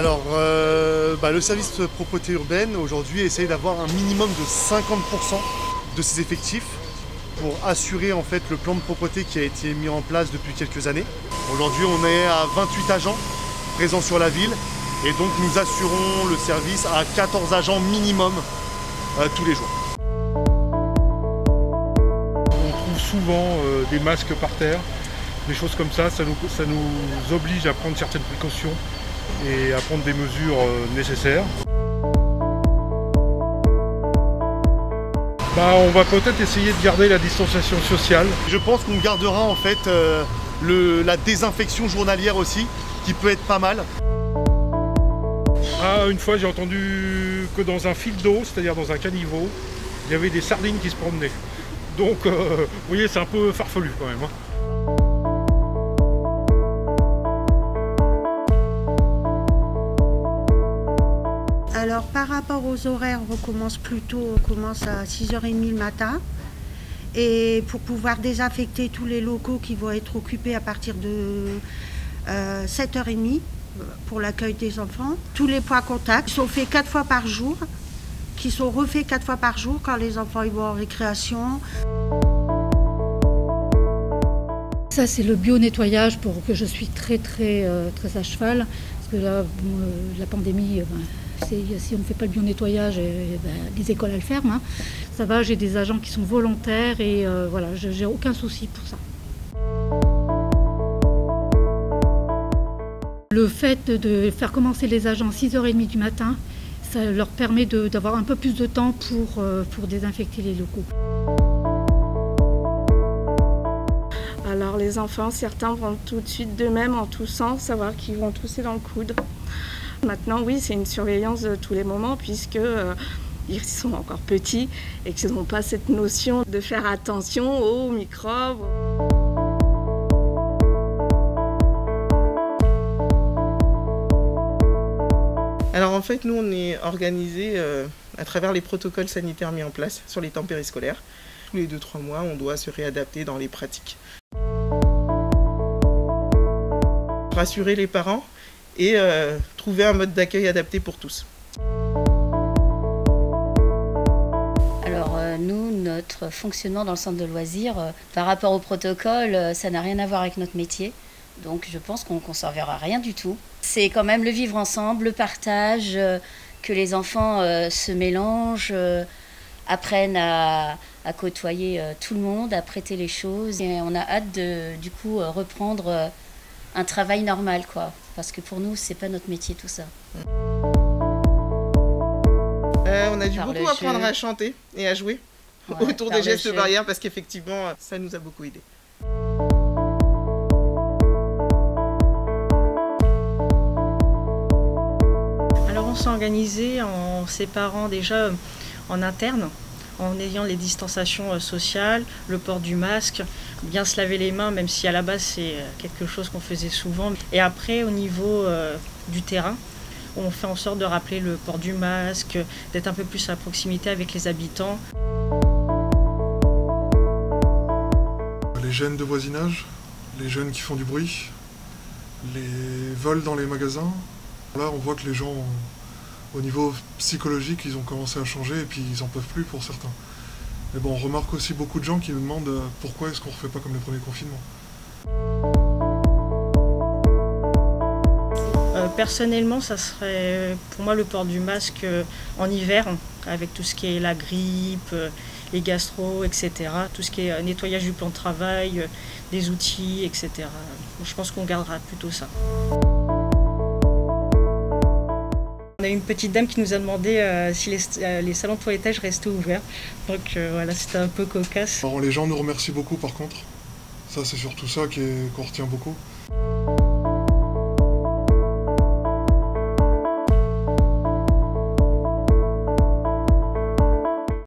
Alors, le service propreté urbaine aujourd'hui essaye d'avoir un minimum de 50% de ses effectifs pour assurer en fait le plan de propreté qui a été mis en place depuis quelques années. Aujourd'hui, on est à 28 agents présents sur la ville et donc nous assurons le service à 14 agents minimum tous les jours. On trouve souvent des masques par terre, des choses comme ça nous oblige à prendre certaines précautions et à prendre des mesures nécessaires. On va peut-être essayer de garder la distanciation sociale. Je pense qu'on gardera en fait la désinfection journalière aussi, qui peut être pas mal. Une fois j'ai entendu que dans un fil d'eau, c'est-à-dire dans un caniveau, il y avait des sardines qui se promenaient. Donc vous voyez, c'est un peu farfelu quand même. Alors par rapport aux horaires, on commence à 6h30 le matin. Et pour pouvoir désinfecter tous les locaux qui vont être occupés à partir de 7h30 pour l'accueil des enfants. Tous les points contacts sont faits 4 fois par jour, qui sont refaits 4 fois par jour quand les enfants ils vont en récréation. Ça c'est le bio-nettoyage pour que je suis très à cheval. Parce que là, la pandémie, si on ne fait pas le bio-nettoyage, les écoles elles ferment. Ça va, j'ai des agents qui sont volontaires et voilà, j'ai aucun souci pour ça. Le fait de faire commencer les agents à 6h30 du matin, ça leur permet d'avoir un peu plus de temps pour désinfecter les locaux. Alors les enfants, certains vont tout de suite d'eux-mêmes en toussant, savoir qu'ils vont tousser dans le coude. Maintenant, oui, c'est une surveillance de tous les moments puisque ils sont encore petits et qu'ils n'ont pas cette notion de faire attention aux microbes. Alors en fait, nous, on est organisés à travers les protocoles sanitaires mis en place sur les temps périscolaires. Tous les 2-3 mois, on doit se réadapter dans les pratiques. Rassurer les parents et trouver un mode d'accueil adapté pour tous. Alors nous, notre fonctionnement dans le centre de loisirs, par rapport au protocole, ça n'a rien à voir avec notre métier. Donc je pense qu'on ne conservera rien du tout. C'est quand même le vivre ensemble, le partage, que les enfants se mélangent, apprennent à côtoyer tout le monde, à prêter les choses. Et on a hâte de du coup reprendre un travail normal, quoi. Parce que pour nous, c'est pas notre métier tout ça. On a dû beaucoup apprendre à chanter et à jouer autour des gestes barrières parce qu'effectivement, ça nous a beaucoup aidé. Alors on s'est organisé en séparant déjà en interne, en ayant les distanciations sociales, le port du masque, bien se laver les mains, même si à la base c'est quelque chose qu'on faisait souvent. Et après, au niveau du terrain, on fait en sorte de rappeler le port du masque, d'être un peu plus à proximité avec les habitants. Les gênes de voisinage, les jeunes qui font du bruit, les vols dans les magasins. Là, on voit que les gens, au niveau psychologique, ils ont commencé à changer et puis ils n'en peuvent plus pour certains. Mais bon, on remarque aussi beaucoup de gens qui nous demandent pourquoi est-ce qu'on ne refait pas comme les premiers confinements. Personnellement, ça serait pour moi le port du masque en hiver, avec tout ce qui est la grippe, les gastro, etc. Tout ce qui est nettoyage du plan de travail, des outils, etc. Je pense qu'on gardera plutôt ça. On a une petite dame qui nous a demandé si les salons de toilettage restaient ouverts. Donc voilà, c'était un peu cocasse. Alors, les gens nous remercient beaucoup par contre. Ça, c'est surtout ça qu'on retient beaucoup.